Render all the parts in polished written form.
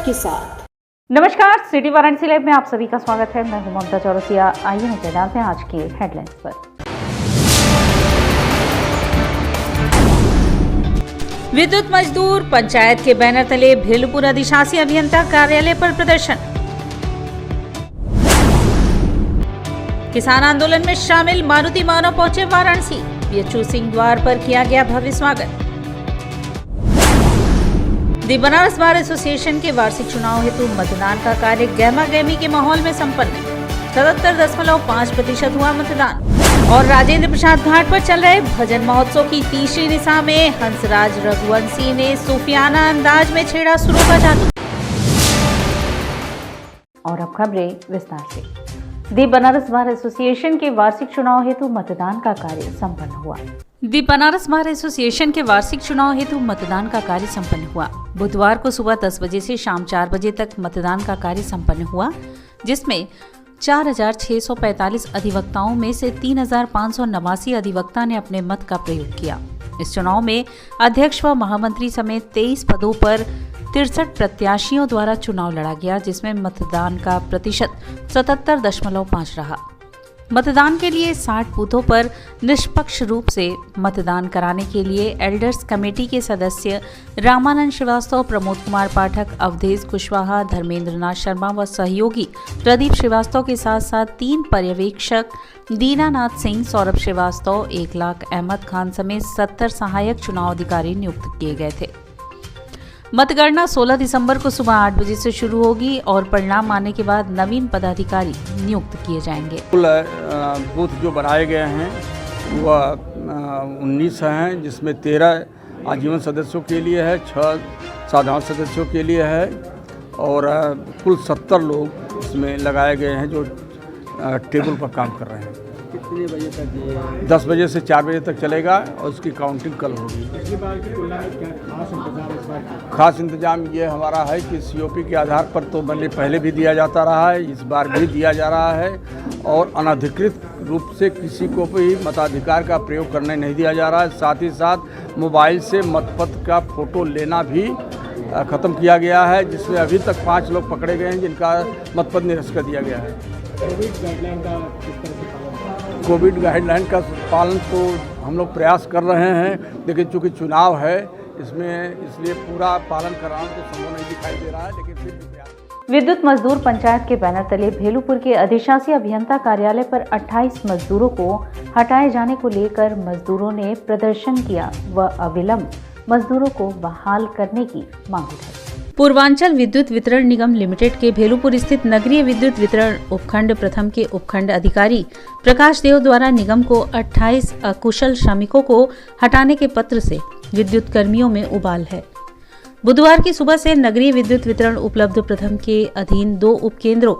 सच के साथ। नमस्कार, सिटी वाराणसी लाइव में आप सभी का स्वागत है। मैं हूं ममता चौरसिया। आइए नजर डालते हैं आज के हेडलाइंस पर। विद्युत मजदूर पंचायत के बैनर तले भेलपुर अधिशासी अभियंता कार्यालय पर प्रदर्शन। किसान आंदोलन में शामिल मारुति मानव पहुंचे वाराणसी। बीएचयू सिंह द्वार पर किया गया भव्य स्वागत। दी बनारस बार एसोसिएशन के वार्षिक चुनाव हेतु मतदान का कार्य गहमा गहमी के माहौल में संपन्न। 77.5% हुआ मतदान। और राजेंद्र प्रसाद घाट पर चल रहे भजन महोत्सव की तीसरी निशा में हंसराज रघुवंशी ने सूफियाना अंदाज में छेड़ा सुरों का जादू। और अब खबरें विस्तार से। दी बनारस बार एसोसिएशन के वार्षिक चुनाव हेतु मतदान का कार्य संपन्न हुआ। दी बनारस बार एसोसिएशन के वार्षिक चुनाव हेतु मतदान का कार्य संपन्न हुआ। बुधवार को सुबह 10 बजे से शाम 4 बजे तक मतदान का कार्य संपन्न हुआ, जिसमें 4,645 अधिवक्ताओं में से 3,589 अधिवक्ता ने अपने मत का प्रयोग किया। इस चुनाव में अध्यक्ष व महामंत्री समेत 23 पदों पर 63 प्रत्याशियों द्वारा चुनाव लड़ा गया, जिसमें मतदान का प्रतिशत 77.5 रहा। मतदान के लिए 60 बूथों पर निष्पक्ष रूप से मतदान कराने के लिए एल्डर्स कमेटी के सदस्य रामानंद श्रीवास्तव, प्रमोद कुमार पाठक, अवधेश कुशवाहा, धर्मेंद्र नाथ शर्मा व सहयोगी प्रदीप श्रीवास्तव के साथ साथ 3 पर्यवेक्षक दीनानाथ सिंह, सौरभ श्रीवास्तव, 1,00,000 अहमद खान समेत 70 सहायक चुनाव अधिकारी नियुक्त किए गए थे। मतगणना 16 दिसंबर को सुबह 8 बजे से शुरू होगी और परिणाम आने के बाद नवीन पदाधिकारी नियुक्त किए जाएंगे। बूथ जो बनाए गए हैं वह 19 हैं, जिसमें 13 आजीवन सदस्यों के लिए है, 6 साधारण सदस्यों के लिए है और कुल 70 लोग इसमें लगाए गए हैं जो टेबल पर काम कर रहे हैं। कितने बजे तक ये 10 बजे से 4 बजे तक चलेगा और उसकी काउंटिंग कल होगी। पिछली बार की तुलना में क्या खास इंतजाम इस बार? खास इंतजाम ये हमारा है कि सीओपी के आधार पर तो पहले भी दिया जाता रहा है, इस बार भी दिया जा रहा है और अनधिकृत रूप से किसी को भी मताधिकार का प्रयोग करने नहीं दिया जा रहा है। साथ ही साथ मोबाइल से मतपत्र का फोटो लेना भी ख़त्म किया गया है, जिसमें अभी तक 5 लोग पकड़े गए हैं जिनका मतपत्र निरस्त कर दिया गया है। कोविड गाइडलाइन का किस तरह से पालन? कोविड गाइडलाइन का पालन तो हम लोग प्रयास कर रहे हैं, लेकिन चूँकि चुनाव है इसमें इसलिए पूरा पालन कराना तो संभव नहीं दिखाई दे रहा है, लेकिन फिर भी प्रयास। विद्युत मजदूर पंचायत के बैनर तले भेलपुर के अधिशासी अभियंता कार्यालय पर 28 मजदूरों को हटाए जाने को लेकर मजदूरों ने प्रदर्शन किया व अविलंब मजदूरों को बहाल करने की मांग उठाई। पूर्वांचल विद्युत वितरण निगम लिमिटेड के भेलुपुर स्थित नगरीय विद्युत वितरण उपखंड प्रथम के उपखंड अधिकारी प्रकाश देव द्वारा निगम को 28 अकुशल श्रमिकों को हटाने के पत्र से विद्युत कर्मियों में उबाल है। बुधवार की सुबह से नगरीय विद्युत वितरण उपलब्ध प्रथम के अधीन 2 उपकेंद्रों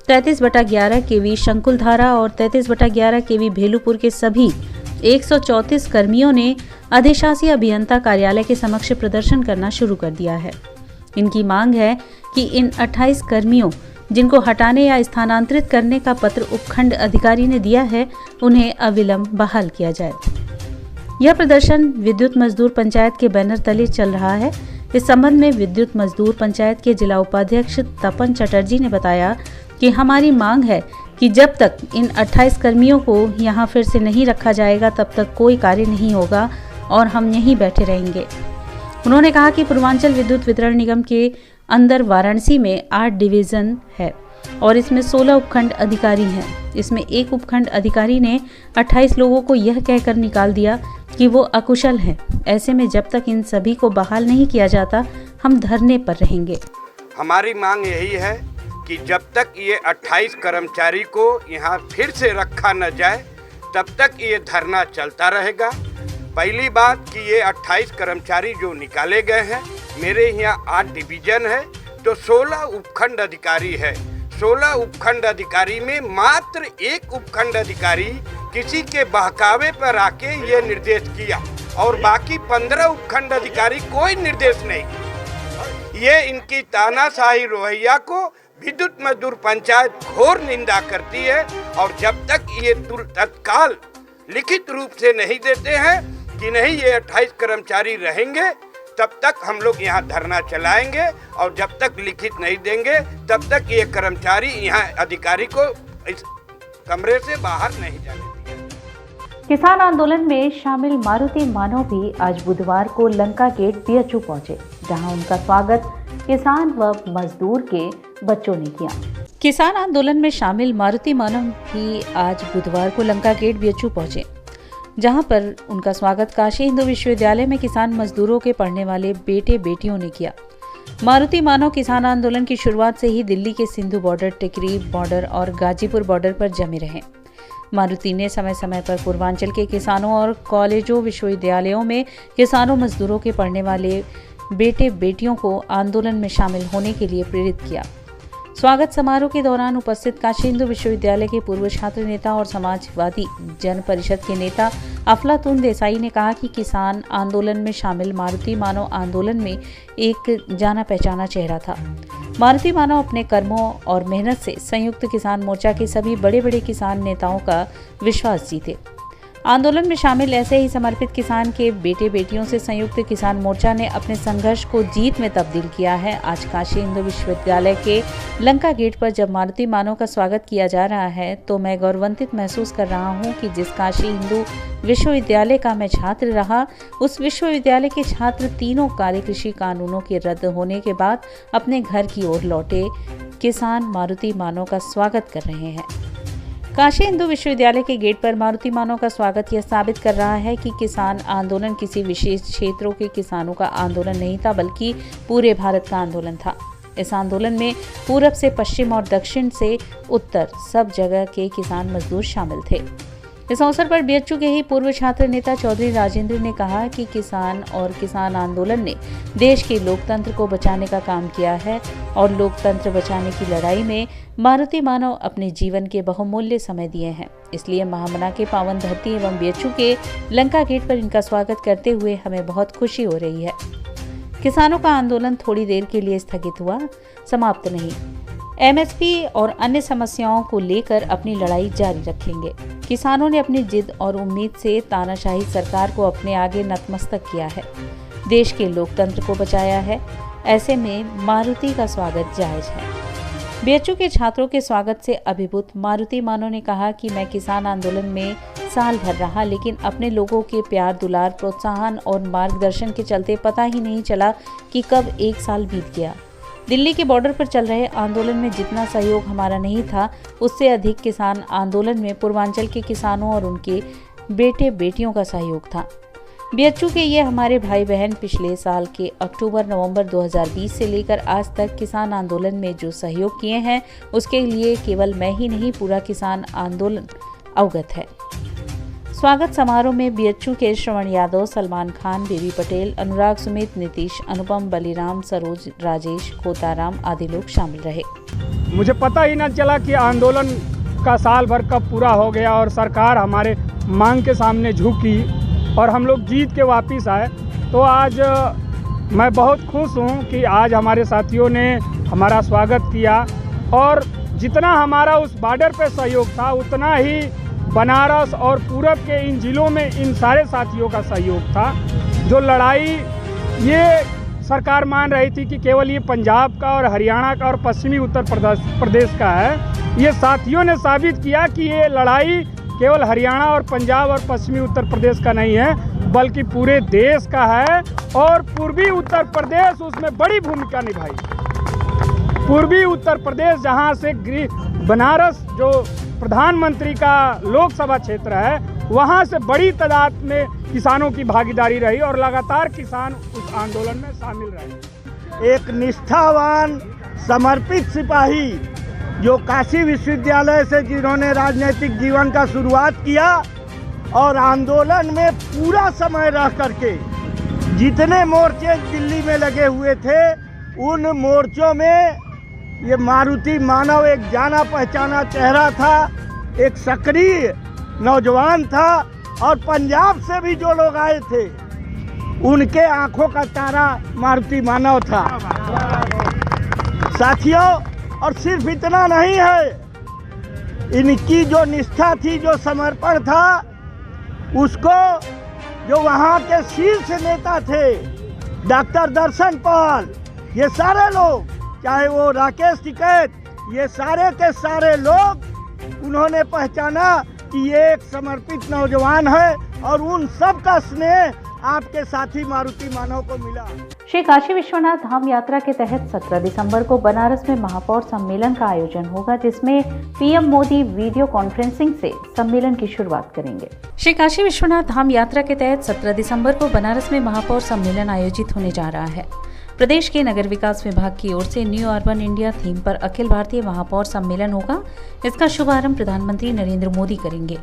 33/11 केवी शंकुलधारा और 33/11 केवी भेलुपुर के सभी 134 कर्मियों ने अधिशासी अभियंता कार्यालय के समक्ष प्रदर्शन करना शुरू कर दिया है। इनकी मांग है कि इन 28 कर्मियों जिनको हटाने या स्थानांतरित करने का पत्र उपखंड अधिकारी ने दिया है, उन्हें अविलंब बहाल किया जाए। यह प्रदर्शन विद्युत मजदूर पंचायत के बैनर तले चल रहा है। इस संबंध में विद्युत मजदूर पंचायत के जिला उपाध्यक्ष तपन चटर्जी ने बताया कि हमारी मांग है कि जब तक इन 28 कर्मियों को यहाँ फिर से नहीं रखा जाएगा तब तक कोई कार्य नहीं होगा और हम यहीं बैठे रहेंगे। उन्होंने कहा कि पूर्वांचल विद्युत वितरण निगम के अंदर वाराणसी में 8 डिवीजन है और इसमें 16 उपखंड अधिकारी हैं। इसमें एक उपखंड अधिकारी ने 28 लोगों को यह कहकर निकाल दिया कि वो अकुशल हैं। ऐसे में जब तक इन सभी को बहाल नहीं किया जाता, हम धरने पर रहेंगे। हमारी मांग यही है कि जब तक ये 28 कर्मचारी को यहाँ फिर से रखा न जाए तब तक ये धरना चलता रहेगा। पहली बात कि ये 28 कर्मचारी जो निकाले गए हैं, मेरे यहाँ 8 डिवीजन है तो 16 उपखंड अधिकारी है। 16 उपखंड अधिकारी में मात्र एक उपखंड अधिकारी किसी के बहकावे पर आके ये निर्देश किया और बाकी 15 उपखंड अधिकारी कोई निर्देश नहीं। ये इनकी तानाशाही रवैया को विद्युत मजदूर पंचायत घोर निंदा करती है और जब तक ये तत्काल लिखित रूप से नहीं देते हैं कि नहीं ये 28 कर्मचारी रहेंगे, तब तक हम लोग यहाँ धरना चलाएंगे और जब तक लिखित नहीं देंगे तब तक ये कर्मचारी यहाँ अधिकारी को इस कमरे से बाहर नहीं जाने देंगे। किसान आंदोलन में शामिल मारुति मानव भी आज बुधवार को लंका गेट बीएचयू पहुंचे, जहां उनका स्वागत किसान व मजदूर के बच्चों ने किया। किसान आंदोलन में शामिल मारुति मानव भी आज बुधवार को लंका गेट बीएचयू पहुंचे, जहां पर उनका स्वागत काशी हिंदू विश्वविद्यालय में किसान मजदूरों के पढ़ने वाले बेटे बेटियों ने किया। मारुति मानव किसान आंदोलन की शुरुआत से ही दिल्ली के सिंधु बॉर्डर, टिकरी बॉर्डर और गाजीपुर बॉर्डर पर जमे रहे। मारुति ने समय समय पर पूर्वांचल के किसानों और कॉलेजों, विश्वविद्यालयों में किसानों मजदूरों के पढ़ने वाले बेटे बेटियों को आंदोलन में शामिल होने के लिए प्रेरित किया। स्वागत समारोह के दौरान उपस्थित काशी हिंदू विश्वविद्यालय के पूर्व छात्र नेता और समाजवादी जन परिषद के नेता अफलातून देसाई ने कहा कि किसान आंदोलन में शामिल मारुति मानव आंदोलन में एक जाना पहचाना चेहरा था। मारुति मानव अपने कर्मों और मेहनत से संयुक्त किसान मोर्चा के सभी बड़े बड़े किसान नेताओं का विश्वास जीते। आंदोलन में शामिल ऐसे ही समर्पित किसान के बेटे बेटियों से संयुक्त किसान मोर्चा ने अपने संघर्ष को जीत में तब्दील किया है। आज काशी हिंदू विश्वविद्यालय के लंका गेट पर जब मारुति मानव का स्वागत किया जा रहा है तो मैं गौरवान्वित महसूस कर रहा हूं कि जिस काशी हिंदू विश्वविद्यालय का मैं छात्र रहा, उस विश्वविद्यालय के छात्र तीनों कार्य कृषि कानूनों के रद्द होने के बाद अपने घर की ओर लौटे किसान मारुति मानव का स्वागत कर रहे हैं। काशी हिंदू विश्वविद्यालय के गेट पर मारुति मानव का स्वागत यह साबित कर रहा है कि किसान आंदोलन किसी विशेष क्षेत्रों के किसानों का आंदोलन नहीं था, बल्कि पूरे भारत का आंदोलन था। इस आंदोलन में पूरब से पश्चिम और दक्षिण से उत्तर सब जगह के किसान मजदूर शामिल थे। इस अवसर पर बीएचयू के ही पूर्व छात्र नेता चौधरी राजेंद्र ने कहा कि किसान और किसान आंदोलन ने देश के लोकतंत्र को बचाने का काम किया है और लोकतंत्र बचाने की लड़ाई में मारुति मानव अपने जीवन के बहुमूल्य समय दिए हैं। इसलिए महामना के पावन धरती एवं बीएचयू के लंका गेट पर इनका स्वागत करते हुए हमें बहुत खुशी हो रही है। किसानों का आंदोलन थोड़ी देर के लिए स्थगित हुआ, समाप्त नहीं। एमएसपी और अन्य समस्याओं को लेकर अपनी लड़ाई जारी रखेंगे। किसानों ने अपनी जिद और उम्मीद से तानाशाही सरकार को अपने आगे नतमस्तक किया है, देश के लोकतंत्र को बचाया है। ऐसे में मारुति का स्वागत जायज है। बीएचयू के छात्रों के स्वागत से अभिभूत मारुति मानव ने कहा कि मैं किसान आंदोलन में साल भर रहा, लेकिन अपने लोगों के प्यार, दुलार, प्रोत्साहन और मार्गदर्शन के चलते पता ही नहीं चला कि कब एक साल बीत गया। दिल्ली के बॉर्डर पर चल रहे आंदोलन में जितना सहयोग हमारा नहीं था, उससे अधिक किसान आंदोलन में पूर्वांचल के किसानों और उनके बेटे बेटियों का सहयोग था। बीएचयू के ये हमारे भाई बहन पिछले साल के अक्टूबर-नवंबर 2020 से लेकर आज तक किसान आंदोलन में जो सहयोग किए हैं, उसके लिए केवल मैं ही नहीं, पूरा किसान आंदोलन अवगत है। स्वागत समारोह में बीएचयू के श्रवण यादव, सलमान खान, बेबी पटेल, अनुराग सुमित, नीतीश, अनुपम, बलिराम, सरोज, राजेश, खोताराम आदि लोग शामिल रहे। मुझे पता ही न चला कि आंदोलन का साल भर कब पूरा हो गया और सरकार हमारे मांग के सामने झुकी और हम लोग जीत के वापस आए। तो आज मैं बहुत खुश हूँ कि आज हमारे साथियों ने हमारा स्वागत किया और जितना हमारा उस बॉर्डर पे सहयोग था, उतना ही बनारस और पूरब के इन जिलों में इन सारे साथियों का सहयोग था। जो लड़ाई ये सरकार मान रही थी कि केवल ये पंजाब का और हरियाणा का और पश्चिमी उत्तर प्रदेश का है, ये साथियों ने साबित किया कि ये लड़ाई केवल हरियाणा और पंजाब और पश्चिमी उत्तर प्रदेश का नहीं है, बल्कि पूरे देश का है। और पूर्वी उत्तर प्रदेश उसमें बड़ी भूमिका निभाई। पूर्वी उत्तर प्रदेश जहाँ से बनारस जो प्रधानमंत्री का लोकसभा क्षेत्र है, वहाँ से बड़ी तादाद में किसानों की भागीदारी रही और लगातार किसान उस आंदोलन में शामिल रहे। एक निष्ठावान समर्पित सिपाही जो काशी विश्वविद्यालय से जिन्होंने राजनीतिक जीवन का शुरुआत किया और आंदोलन में पूरा समय रह करके जितने मोर्चे दिल्ली में लगे हुए थे, उन मोर्चों में ये मारुति मानव एक जाना पहचाना चेहरा था, एक सक्रिय नौजवान था और पंजाब से भी जो लोग आए थे उनके आंखों का तारा मारुति मानव था। साथियों, और सिर्फ इतना नहीं है, इनकी जो निष्ठा थी, जो समर्पण था, उसको जो वहाँ के शीर्ष नेता थे, डॉक्टर दर्शन पाल, ये सारे लोग, चाहे वो राकेश टिकैत, ये सारे के सारे लोग उन्होंने पहचाना कि ये एक समर्पित नौजवान है और उन सब का स्नेह आपके साथी मारुति मानव को मिला। श्री काशी विश्वनाथ धाम यात्रा के तहत 17 दिसंबर को बनारस में महापौर सम्मेलन का आयोजन होगा, जिसमें पीएम मोदी वीडियो कॉन्फ्रेंसिंग से सम्मेलन की शुरुआत करेंगे। श्री काशी विश्वनाथ धाम यात्रा के तहत 17 दिसंबर को बनारस में महापौर सम्मेलन आयोजित होने जा रहा है। प्रदेश के नगर विकास विभाग की ओर से न्यू अर्बन इंडिया थीम पर अखिल भारतीय महापौर सम्मेलन होगा। इसका शुभारंभ प्रधानमंत्री नरेंद्र मोदी करेंगे।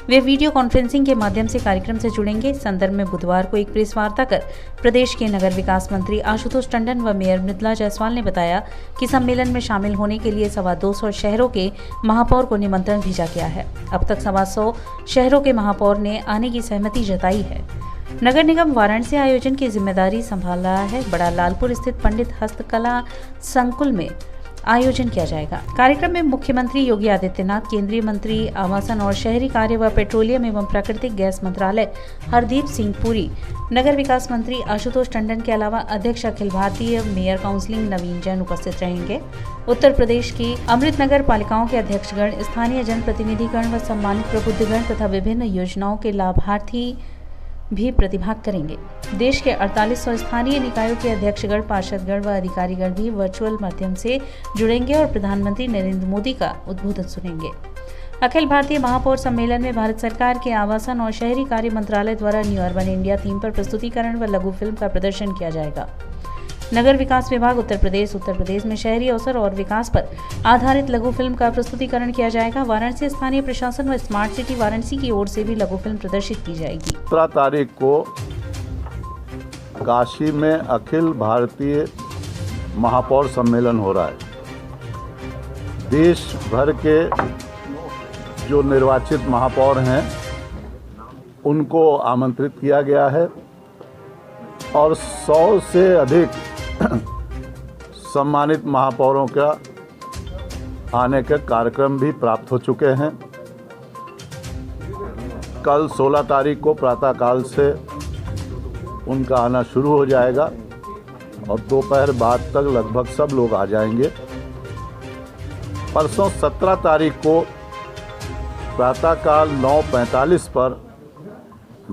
वे वीडियो कॉन्फ्रेंसिंग के माध्यम से कार्यक्रम से जुड़ेंगे। इस संदर्भ में बुधवार को एक प्रेस वार्ता कर प्रदेश के नगर विकास मंत्री आशुतोष टंडन व मेयर मृदुला जायसवाल ने बताया कि सम्मेलन में शामिल होने के लिए 225 शहरों के महापौर को निमंत्रण भेजा गया है। अब तक 125 शहरों के महापौर ने आने की सहमति जताई है। नगर निगम वाराणसी आयोजन की जिम्मेदारी संभाल रहा है। बड़ा लालपुर स्थित पंडित हस्तकला संकुल में आयोजन किया जाएगा। कार्यक्रम में मुख्यमंत्री योगी आदित्यनाथ, केंद्रीय मंत्री आवासन और शहरी कार्य व पेट्रोलियम एवं प्राकृतिक गैस मंत्रालय हरदीप सिंह पुरी, नगर विकास मंत्री आशुतोष टंडन के अलावा अध्यक्ष अखिल भारतीय मेयर काउंसिलिंग नवीन जैन उपस्थित रहेंगे। उत्तर प्रदेश की अमृत नगर पालिकाओं के अध्यक्षगण, स्थानीय जनप्रतिनिधिगण व सम्मानित प्रबुद्धगण तथा विभिन्न योजनाओं के लाभार्थी भी प्रतिभाग करेंगे। देश के 4800 स्थानीय निकायों के अध्यक्षगण, पार्षदगण व अधिकारीगण भी वर्चुअल माध्यम से जुड़ेंगे और प्रधानमंत्री नरेंद्र मोदी का उद्बोधन सुनेंगे। अखिल भारतीय महापौर सम्मेलन में भारत सरकार के आवासन और शहरी कार्य मंत्रालय द्वारा न्यू अर्बन इंडिया थीम पर प्रस्तुतिकरण व लघु फिल्म का प्रदर्शन किया जाएगा। नगर विकास विभाग उत्तर प्रदेश में शहरी अवसर और विकास पर आधारित लघु फिल्म का प्रस्तुतिकरण किया जाएगा। वाराणसी स्थानीय प्रशासन व स्मार्ट सिटी वाराणसी की ओर से भी लघु फिल्म प्रदर्शित की जाएगी। 17 तारीख को काशी में अखिल भारतीय महापौर सम्मेलन हो रहा है। देश भर के जो निर्वाचित महापौर हैं उनको आमंत्रित किया गया है और 100 से अधिक सम्मानित महापौरों का आने के कार्यक्रम भी प्राप्त हो चुके हैं। कल 16 तारीख को प्रातःकाल से उनका आना शुरू हो जाएगा और दोपहर बाद तक लगभग सब लोग आ जाएंगे। परसों 17 तारीख को प्रातःकाल 9:45 पर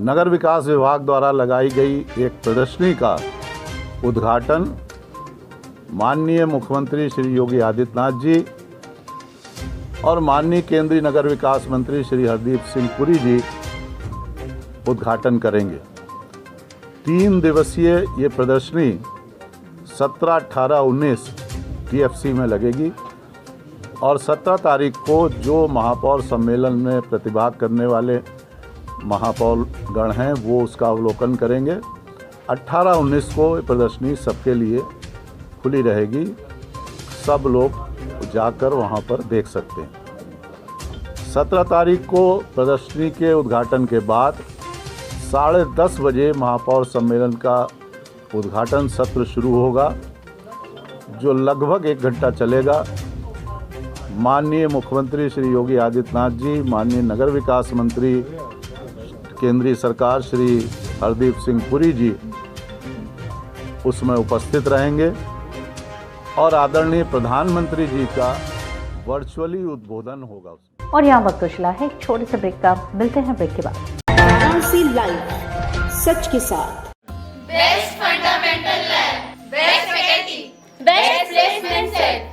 नगर विकास विभाग द्वारा लगाई गई एक प्रदर्शनी का उद्घाटन माननीय मुख्यमंत्री श्री योगी आदित्यनाथ जी और माननीय केंद्रीय नगर विकास मंत्री श्री हरदीप सिंह पुरी जी उद्घाटन करेंगे। 3 दिवसीय ये प्रदर्शनी 17, 18, 19 TFC में लगेगी और 17 तारीख को जो महापौर सम्मेलन में प्रतिभाग करने वाले महापौर गण हैं वो उसका अवलोकन करेंगे। 18, 19 को प्रदर्शनी सबके लिए खुली रहेगी, सब लोग जाकर वहां पर देख सकते हैं। 17 तारीख को प्रदर्शनी के उद्घाटन के बाद 10:30 बजे महापौर सम्मेलन का उद्घाटन सत्र शुरू होगा जो लगभग 1 घंटा चलेगा। माननीय मुख्यमंत्री श्री योगी आदित्यनाथ जी, माननीय नगर विकास मंत्री केंद्रीय सरकार श्री हरदीप सिंह पुरी जी उसमें उपस्थित रहेंगे और आदरणीय प्रधानमंत्री जी का वर्चुअली उद्बोधन होगा। और यहाँ वक्त उछला है एक छोटे से ब्रेक का। मिलते हैं ब्रेक के बाद। वाराणसी लाइव, सच के साथ। Best fundamental lab, best faculty, best placement set.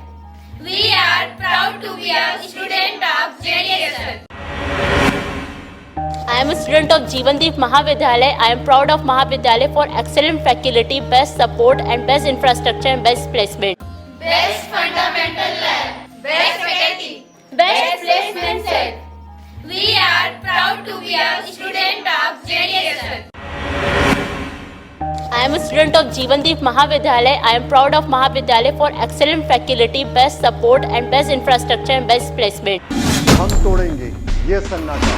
We are proud to be a student of JDSN. I am a student of Jeevandeep Mahavidyalaya. I am proud of Mahavidyalaya for excellent faculty, best support and best infrastructure and best placement. Best fundamental lab, best faculty, best placement set. We are proud to be a student of JDSN. I am a student of Jeevandeep Mahavidyalaya. I am proud of Mahavidyalaya for excellent faculty, best support and best infrastructure and best placement. हम तोड़ेंगे ये सन्नाटा,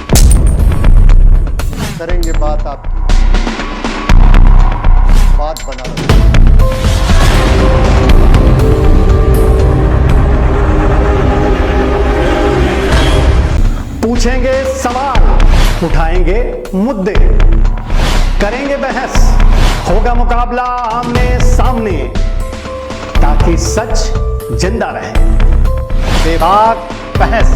करेंगे बात आपकी, बात बना पूछेंगे सवाल, उठाएंगे मुद्दे, करेंगे बहस, होगा मुकाबला आमने सामने, ताकि सच जिंदा रहे। बेबाक बहस।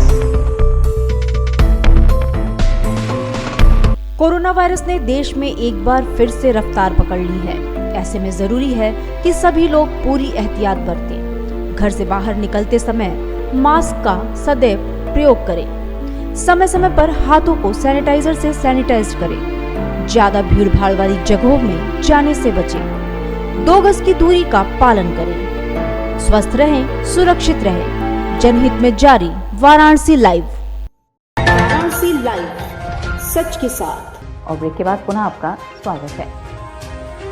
कोरोना वायरस ने देश में एक बार फिर से रफ्तार पकड़ ली है। ऐसे में जरूरी है कि सभी लोग पूरी एहतियात बरतें। घर से बाहर निकलते समय मास्क का सदैव प्रयोग करें। समय समय पर हाथों को सैनिटाइजर से सैनिटाइज करें। ज्यादा भीड़ भाड़ वाली जगहों में जाने से बचें। 2 गज की दूरी का पालन करें। स्वस्थ रहें, सुरक्षित रहें। जनहित में जारी वाराणसी लाइव। वाराणसी लाइव, सच के साथ। और ब्रेक के बाद पुनः आपका स्वागत है।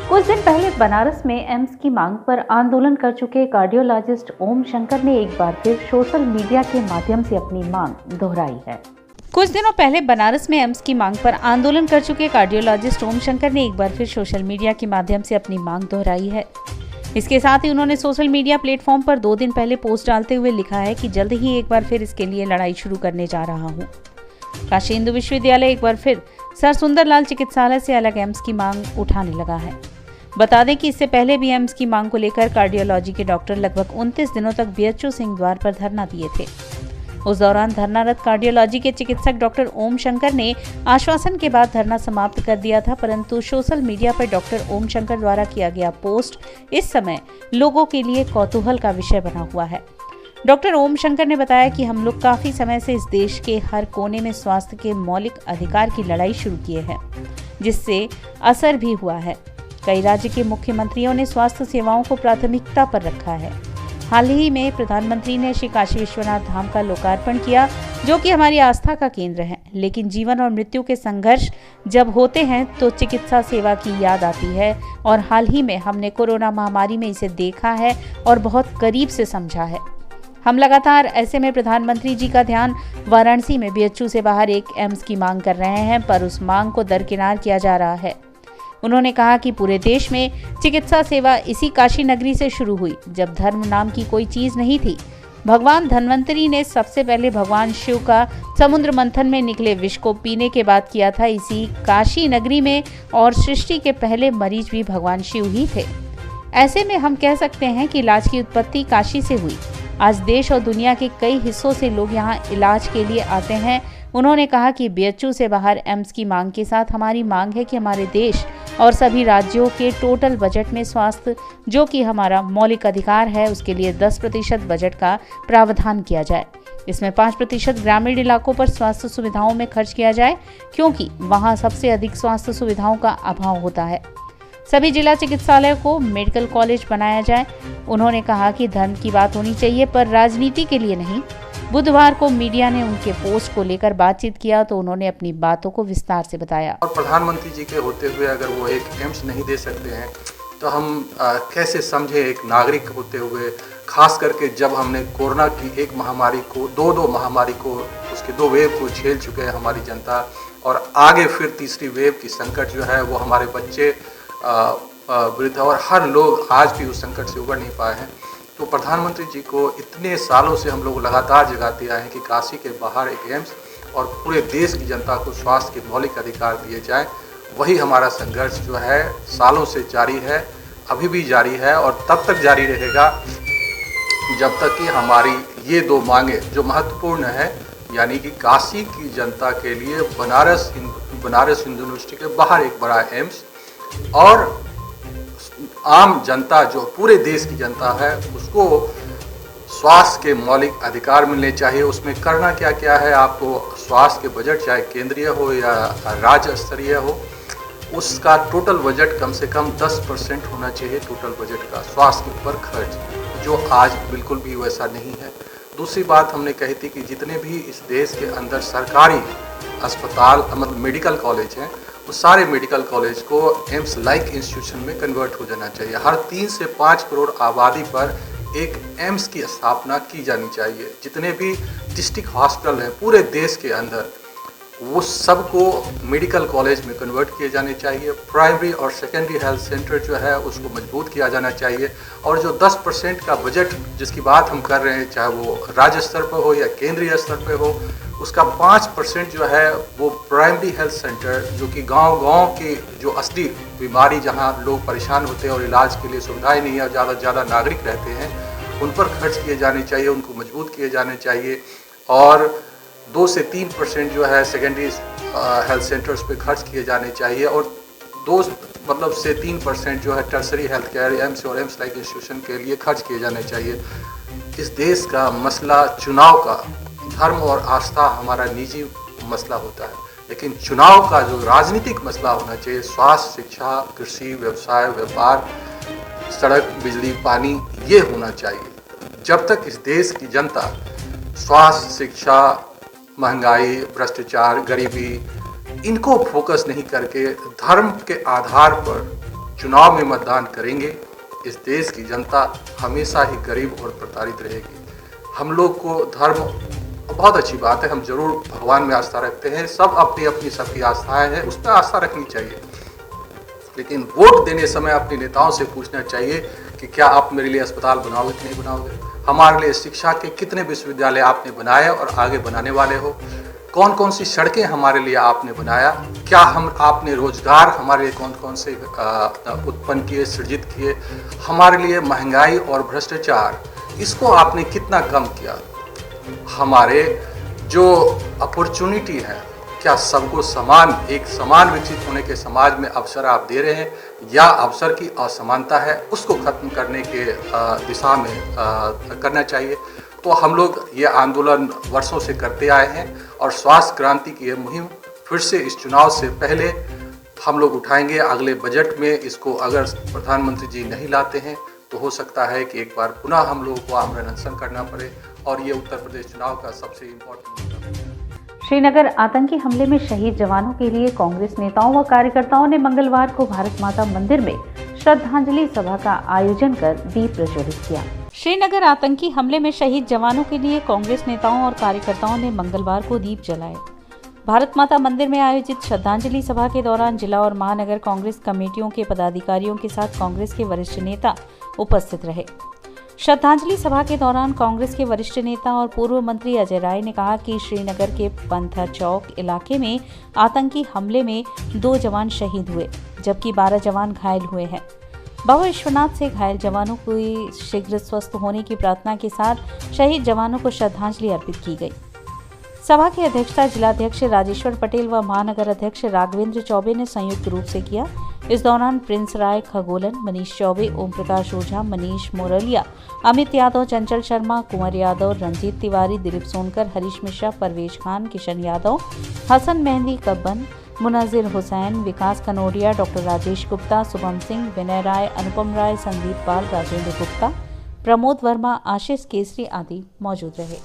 कुछ दिन पहले बनारस में एम्स की मांग पर आंदोलन कर चुके कार्डियोलॉजिस्ट ओम शंकर ने एक बार फिर सोशल मीडिया के माध्यम से अपनी मांग दोहराई है। कुछ दिनों पहले बनारस में एम्स की मांग पर आंदोलन कर चुके कार्डियोलॉजिस्ट ओम शंकर ने एक बार फिर सोशल मीडिया के माध्यम से अपनी मांग दोहराई है। इसके साथ ही उन्होंने सोशल मीडिया प्लेटफॉर्म पर 2 दिन पहले पोस्ट डालते हुए लिखा है कि जल्द ही एक बार फिर इसके लिए लड़ाई शुरू करने जा रहा हूँ। काशी हिंदू विश्वविद्यालय एक बार फिर सर सुंदरलाल चिकित्सालय से अलग एम्स की मांग उठाने लगा है। बता दें कि इससे पहले भी एम्स की मांग को लेकर कार्डियोलॉजी के डॉक्टर लगभग 29 दिनों तक बीएचयू सिंह द्वार पर धरना दिए थे। उस दौरान धरनारत कार्डियोलॉजी के चिकित्सक डॉक्टर ओम शंकर ने आश्वासन के बाद धरना समाप्त कर दिया था, परंतु सोशल मीडिया पर डॉक्टर ओम शंकर द्वारा किया गया पोस्ट इस समय लोगों के लिए कौतूहल का विषय बना हुआ है। डॉक्टर ओम शंकर ने बताया कि हम लोग काफी समय से इस देश के हर कोने में स्वास्थ्य के मौलिक अधिकार की लड़ाई शुरू किए हैं, जिससे असर भी हुआ है। कई राज्य के मुख्यमंत्रियों ने स्वास्थ्य सेवाओं को प्राथमिकता पर रखा है। हाल ही में प्रधानमंत्री ने श्री काशी विश्वनाथ धाम का लोकार्पण किया, जो कि हमारी आस्था का केंद्र है। लेकिन जीवन और मृत्यु के संघर्ष जब होते हैं तो चिकित्सा सेवा की याद आती है, और हाल ही में हमने कोरोना महामारी में इसे देखा है और बहुत करीब से समझा है। हम लगातार ऐसे में प्रधानमंत्री जी का ध्यान वाराणसी में बीएचयू से बाहर एक एम्स की मांग कर रहे हैं, पर उस मांग को दरकिनार किया जा रहा है। उन्होंने कहा कि पूरे देश में चिकित्सा सेवा इसी काशी नगरी से शुरू हुई, जब धर्म नाम की कोई चीज नहीं थी। भगवान धन्वंतरी ने सबसे पहले भगवान शिव का समुद्र मंथन में निकले विष को पीने के बाद किया था इसी काशी नगरी में, और सृष्टि के पहले मरीज भी भगवान शिव ही थे। ऐसे में हम कह सकते हैं कि इलाज की उत्पत्ति काशी से हुई। आज देश और दुनिया के कई हिस्सों से लोग यहाँ इलाज के लिए आते हैं। उन्होंने कहा कि बीएचयू से बाहर एम्स की मांग के साथ हमारी मांग है कि हमारे देश और सभी राज्यों के टोटल बजट में स्वास्थ्य, जो कि हमारा मौलिक अधिकार है, उसके लिए 10% बजट का प्रावधान किया जाए। इसमें 5% ग्रामीण इलाकों पर स्वास्थ्य सुविधाओं में खर्च किया जाए, क्योंकि वहां सबसे अधिक स्वास्थ्य सुविधाओं का अभाव होता है। सभी जिला चिकित्सालयों को मेडिकल कॉलेज बनाया जाए। उन्होंने कहा कि धर्म की बात होनी चाहिए, पर राजनीति के लिए नहीं। बुधवार को मीडिया ने उनके पोस्ट को लेकर बातचीत किया तो उन्होंने अपनी बातों को विस्तार से बताया। और प्रधानमंत्री जी के होते हुए अगर वो एक एम्स नहीं दे सकते हैं तो हम कैसे समझे एक नागरिक होते हुए, खास करके जब हमने कोरोना की एक महामारी को, दो महामारी को, उसके 2 वेव को झेल चुके हैं हमारी जनता, और आगे फिर तीसरी वेव की संकट जो है वो हमारे बच्चे, वृद्ध और हर लोग आज भी उस संकट से उबर नहीं पाए हैं। तो प्रधानमंत्री जी को इतने सालों से हम लोग लगातार जगाते आए हैं कि काशी के बाहर एक एम्स और पूरे देश की जनता को स्वास्थ्य के मौलिक अधिकार दिए जाएं। वही हमारा संघर्ष जो है सालों से जारी है, अभी भी जारी है, और तब तक जारी रहेगा जब तक कि हमारी ये 2 मांगे जो महत्वपूर्ण है, यानी कि काशी की जनता के लिए बनारस हिंदू यूनिवर्सिटी के बाहर एक बड़ा एम्स, और आम जनता जो पूरे देश की जनता है उसको स्वास्थ्य के मौलिक अधिकार मिलने चाहिए। उसमें करना क्या क्या है, आपको स्वास्थ्य के बजट चाहे केंद्रीय हो या राज्य स्तरीय हो, उसका टोटल बजट कम से कम 10% होना चाहिए टोटल बजट का स्वास्थ्य के ऊपर खर्च, जो आज बिल्कुल भी वैसा नहीं है। दूसरी बात हमने कही थी कि जितने भी इस देश के अंदर सरकारी अस्पताल मतलब मेडिकल कॉलेज हैं, वो सारे मेडिकल कॉलेज को एम्स लाइक इंस्टीट्यूशन में कन्वर्ट हो जाना चाहिए। हर 3 से 5 करोड़ आबादी पर एक एम्स की स्थापना की जानी चाहिए। जितने भी डिस्ट्रिक्ट हॉस्पिटल हैं पूरे देश के अंदर, वो सबको मेडिकल कॉलेज में कन्वर्ट किए जाने चाहिए। प्राइमरी और सेकेंडरी हेल्थ सेंटर जो है उसको मजबूत किया जाना चाहिए, और जो 10% का बजट जिसकी बात हम कर रहे हैं, चाहे वो राज्य स्तर पर हो या केंद्रीय स्तर पर हो, उसका 5% जो है वो प्राइमरी हेल्थ सेंटर, जो कि गांव-गांव के जो असली बीमारी जहां लोग परेशान होते हैं और इलाज के लिए सुविधाएं नहीं है, ज़्यादा से ज़्यादा नागरिक रहते हैं, उन पर खर्च किए जाने चाहिए, उनको मजबूत किए जाने चाहिए। और 2 से 3% जो है सेकेंडरी हेल्थ सेंटर्स पे खर्च किए जाने चाहिए और 2 से 3% जो है टर्सरी हेल्थ केयर एम्स और एम्स लाइक इंस्टीट्यूशन के लिए खर्च किए जाने चाहिए। इस देश का मसला चुनाव का, धर्म और आस्था हमारा निजी मसला होता है, लेकिन चुनाव का जो राजनीतिक मसला होना चाहिए, स्वास्थ्य, शिक्षा, कृषि, व्यवसाय, व्यापार, सड़क, बिजली, पानी, ये होना चाहिए। जब तक इस देश की जनता स्वास्थ्य, शिक्षा, महंगाई, भ्रष्टाचार, गरीबी, इनको फोकस नहीं करके धर्म के आधार पर चुनाव में मतदान करेंगे, इस देश की जनता हमेशा ही गरीब और प्रताड़ित रहेगी। हम लोग को धर्म बहुत अच्छी बात है, हम जरूर भगवान में आस्था रखते हैं, सब अपनी अपनी सबकी आस्थाएं हैं, उस पर आस्था रखनी चाहिए, लेकिन वोट देने समय अपने नेताओं से पूछना चाहिए कि क्या आप मेरे लिए अस्पताल बनाओगे कि नहीं बनाओगे, हमारे लिए शिक्षा के कितने विश्वविद्यालय आपने बनाए और आगे बनाने वाले हो, कौन कौन सी सड़कें हमारे लिए आपने बनाया, क्या आपने रोजगार हमारे लिए कौन कौन से उत्पन्न किए, सृजित किए, हमारे लिए महंगाई और भ्रष्टाचार इसको आपने कितना कम किया, हमारे जो अपॉर्चुनिटी है, क्या सबको एक समान विकसित होने के समाज में अवसर आप दे रहे हैं, या अवसर की असमानता है उसको खत्म करने के दिशा में करना चाहिए। तो हम लोग ये आंदोलन वर्षों से करते आए हैं और स्वास्थ्य क्रांति की ये मुहिम फिर से इस चुनाव से पहले हम लोग उठाएंगे। अगले बजट में इसको अगर प्रधानमंत्री जी नहीं लाते हैं तो हो सकता है कि एक बार पुनः हम लोगों को आमरण अनशन करना पड़े, और ये उत्तर प्रदेश चुनाव का सबसे इम्पोर्टेंट मुद्दा है। श्रीनगर आतंकी हमले में शहीद जवानों के लिए कांग्रेस नेताओं व कार्यकर्ताओं ने मंगलवार को भारत माता मंदिर में श्रद्धांजलि सभा का आयोजन कर दीप प्रज्वलित किया। श्रीनगर आतंकी हमले में शहीद जवानों के लिए कांग्रेस नेताओं और कार्यकर्ताओं ने मंगलवार को दीप जलाए। भारत माता मंदिर में आयोजित श्रद्धांजलि सभा के दौरान जिला और महानगर कांग्रेस कमेटियों के पदाधिकारियों के साथ कांग्रेस के वरिष्ठ नेता उपस्थित रहे। श्रद्धांजलि सभा के दौरान कांग्रेस के वरिष्ठ नेता और पूर्व मंत्री अजय राय ने कहा कि श्रीनगर के पंथर चौक इलाके में आतंकी हमले में 2 जवान शहीद हुए, जबकि 12 जवान घायल हुए हैं। बाबा विश्वनाथ से घायल जवानों को शीघ्र स्वस्थ होने की प्रार्थना के साथ शहीद जवानों को श्रद्धांजलि अर्पित की गई। सभा की अध्यक्षता जिलाध्यक्ष राजेश्वर पटेल व महानगर अध्यक्ष राघवेंद्र चौबे ने संयुक्त रूप से किया। इस दौरान प्रिंस राय खगोलन, मनीष चौबे, ओम प्रकाश ओझा, मनीष मोरलिया, अमित यादव, चंचल शर्मा, कुंवर यादव, रंजीत तिवारी, दिलीप सोनकर, हरीश मिश्रा, परवेज खान, किशन यादव, हसन मेहंदी कब्बन, मुनाजिर हुसैन, विकास कनोडिया, डॉक्टर राजेश गुप्ता, शुभम सिंह, विनय राय, अनुपम राय, संदीप पाल, राजेंद्र गुप्ता, प्रमोद वर्मा, आशीष केसरी आदि मौजूद रहे।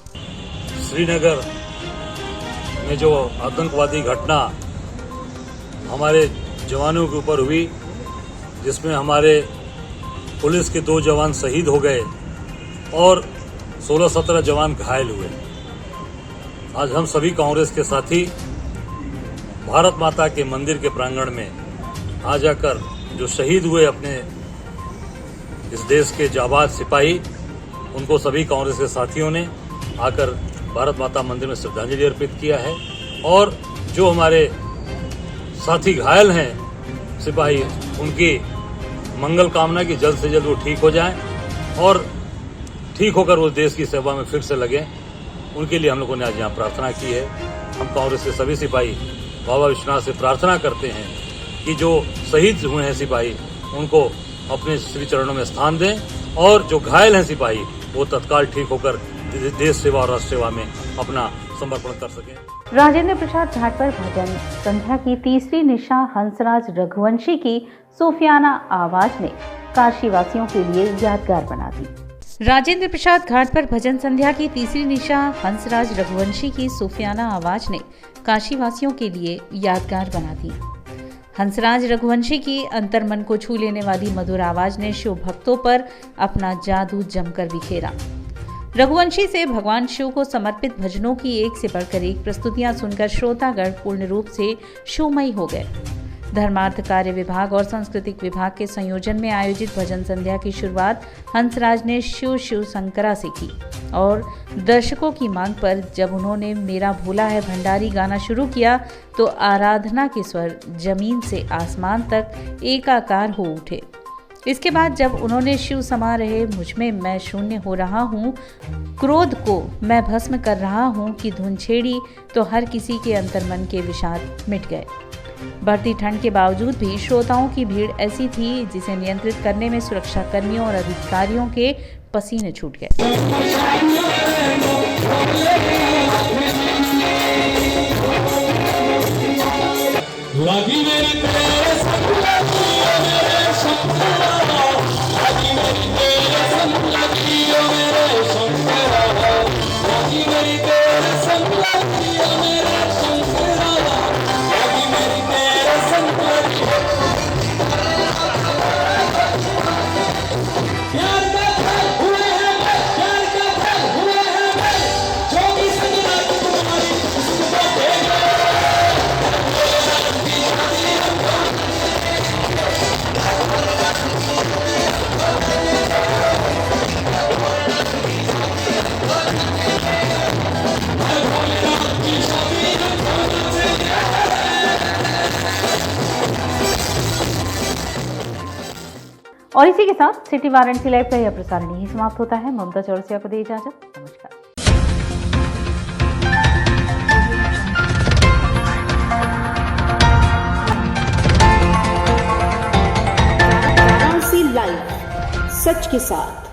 श्रीनगर में जो आतंकवादी घटना हमारे जवानों के ऊपर हुई, जिसमें हमारे पुलिस के 2 जवान शहीद हो गए और 16-17 जवान घायल हुए, आज हम सभी कांग्रेस के साथी भारत माता के मंदिर के प्रांगण में आ जाकर जो शहीद हुए अपने इस देश के जाबाज सिपाही, उनको सभी कांग्रेस के साथियों ने आकर भारत माता मंदिर में श्रद्धांजलि अर्पित किया है। और जो हमारे साथी घायल हैं सिपाही, उनकी मंगल कामना की जल्द से जल्द वो ठीक हो जाएं और ठीक होकर वो देश की सेवा में फिर से लगें, उनके लिए हम लोगों ने आज यहाँ प्रार्थना की है। हम कांग्रेस के सभी सिपाही बाबा विश्वनाथ से प्रार्थना करते हैं कि जो शहीद हुए हैं सिपाही, उनको अपने श्री चरणों में स्थान दें, और जो घायल हैं सिपाही वो तत्काल ठीक होकर देश सेवा और राष्ट्र सेवा में अपना समर्पण कर सकें। राजेंद्र प्रसाद घाट पर भजन संध्या की तीसरी निशा हंसराज रघुवंशी की सूफियाना आवाज ने काशी वासियों के लिए यादगार बना दी। राजेंद्र प्रसाद घाट पर भजन संध्या की तीसरी निशा हंसराज रघुवंशी की सूफियाना आवाज ने काशी वासियों के लिए यादगार बना दी। हंसराज रघुवंशी की अंतर्मन को छू लेने वाली मधुर आवाज ने शिव भक्तों पर अपना जादू जमकर बिखेरा। रघुवंशी से भगवान शिव को समर्पित भजनों की एक से बढ़कर एक प्रस्तुतियां सुनकर श्रोतागण पूर्ण रूप से शिवमयी हो गए। धर्मार्थ कार्य विभाग और सांस्कृतिक विभाग के संयोजन में आयोजित भजन संध्या की शुरुआत हंसराज ने शिव शिव शंकरा से की और दर्शकों की मांग पर जब उन्होंने मेरा भोला है भंडारी गाना शुरू किया तो आराधना के स्वर जमीन से आसमान तक एकाकार हो उठे। इसके बाद जब उन्होंने शिव समा रहे मुझ में मैं शून्य हो रहा हूँ, क्रोध को मैं भस्म कर रहा हूँ की धुन छेड़ी तो हर किसी के अंतर्मन के विषाद मिट गए। बढ़ती ठंड के बावजूद भी श्रोताओं की भीड़ ऐसी थी जिसे नियंत्रित करने में सुरक्षा कर्मियों और अधिकारियों के पसीने छूट गए। और इसी के साथ सिटी वाराणसी लाइव का यह प्रसारण यही समाप्त होता है। ममता चौरसिया को दे इजाजत। नमस्कार। वाराणसी लाइव, सच के साथ।